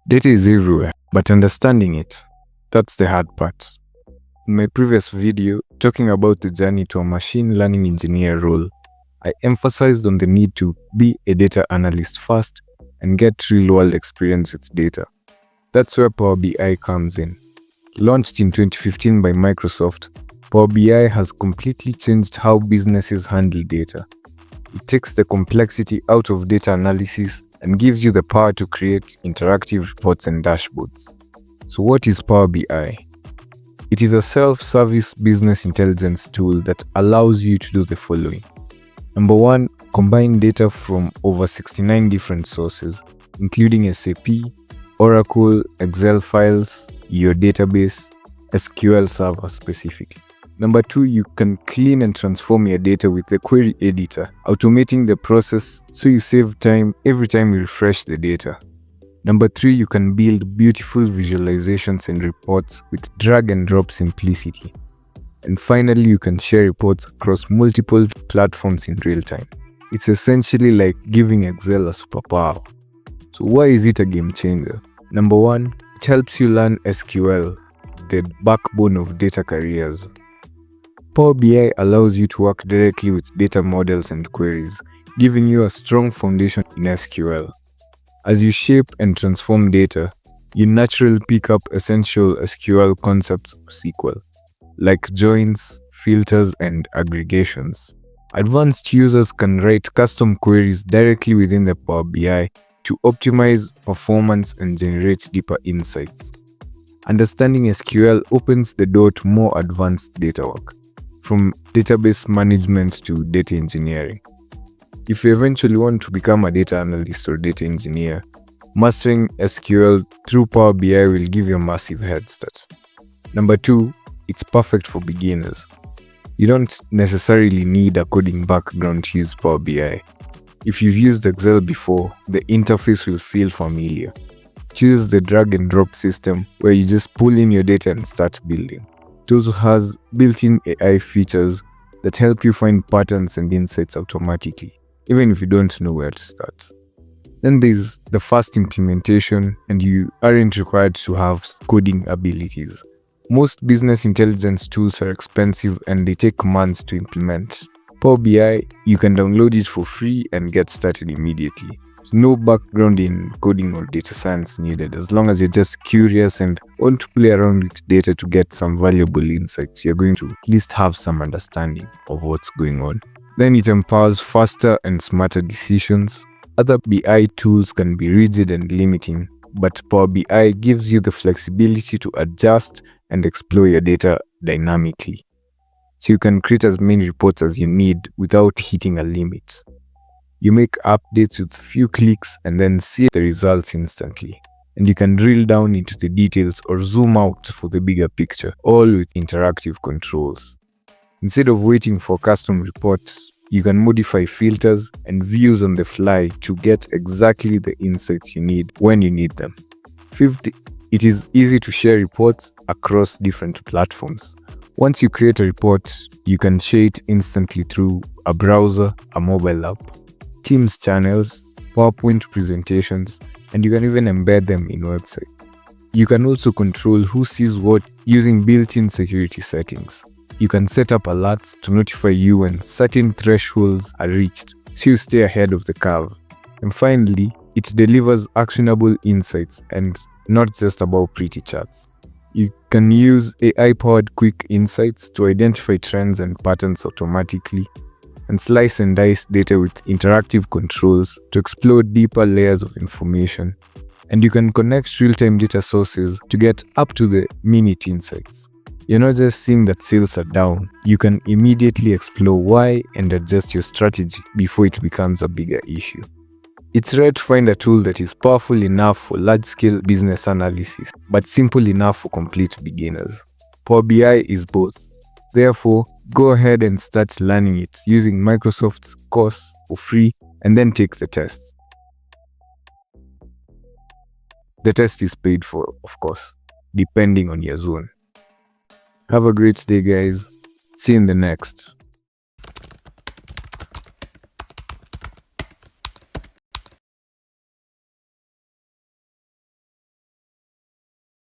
Data is everywhere, but understanding it, that's the hard part. In my previous video, talking about the journey to a machine learning engineer role, I emphasized on the need to be a data analyst first and get real-world experience with data. That's where Power BI comes in. Launched in 2015 by Microsoft, Power BI has completely changed how businesses handle data. It takes the complexity out of data analysis and gives you the power to create interactive reports and dashboards. So what is Power BI? It is a self-service business intelligence tool that allows you to do the following. Number 1, combine data from over 69 different sources, including SAP, Oracle, Excel files, your database, SQL Server specifically. Number 2, you can clean and transform your data with the query editor, automating the process so you save time every time you refresh the data. Number 3, you can build beautiful visualizations and reports with drag and drop simplicity. And finally, you can share reports across multiple platforms in real time. It's essentially like giving Excel a superpower. So why is it a game changer? Number 1, it helps you learn SQL, the backbone of data careers. Power BI allows you to work directly with data models and queries, giving you a strong foundation in SQL. As you shape and transform data, you naturally pick up essential SQL concepts of SQL, like joins, filters, and aggregations. Advanced users can write custom queries directly within the Power BI to optimize performance and generate deeper insights. Understanding SQL opens the door to more advanced data work, from database management to data engineering. If you eventually want to become a data analyst or data engineer, mastering SQL through Power BI will give you a massive head start. Number 2, it's perfect for beginners. You don't necessarily need a coding background to use Power BI. If you've used Excel before, the interface will feel familiar. Choose the drag and drop system where you just pull in your data and start building. It also has built-in AI features that help you find patterns and insights automatically, even if you don't know where to start. Then there's the fast implementation, and you aren't required to have coding abilities. Most business intelligence tools are expensive and they take months to implement. Power BI, you can download it for free and get started immediately. No background in coding or data science needed, as long as you're just curious and want to play around with data to get some valuable insights. You're going to at least have some understanding of what's going on. Then it empowers faster and smarter decisions. Other BI tools can be rigid and limiting, but Power BI gives you the flexibility to adjust and explore your data dynamically. So you can create as many reports as you need without hitting a limit. You make updates with few clicks and then see the results instantly. And you can drill down into the details or zoom out for the bigger picture, all with interactive controls. Instead of waiting for custom reports, you can modify filters and views on the fly to get exactly the insights you need when you need them. 5th, it is easy to share reports across different platforms. Once you create a report, you can share it instantly through a browser, a mobile app, Teams channels, PowerPoint presentations, and you can even embed them in website. You can also control who sees what using built-in security settings. You can set up alerts to notify you when certain thresholds are reached, so you stay ahead of the curve. And finally, it delivers actionable insights and not just about pretty charts. You can use AI-powered quick insights to identify trends and patterns automatically, and slice and dice data with interactive controls to explore deeper layers of information. And you can connect real-time data sources to get up-to-the-minute insights. You're not just seeing that sales are down, you can immediately explore why and adjust your strategy before it becomes a bigger issue. It's rare to find a tool that is powerful enough for large-scale business analysis, but simple enough for complete beginners. Power BI is both. Therefore, go ahead and start learning it using Microsoft's course for free and then take the test. The test is paid for, of course, depending on your zone. Have a great day, guys. See you in the next.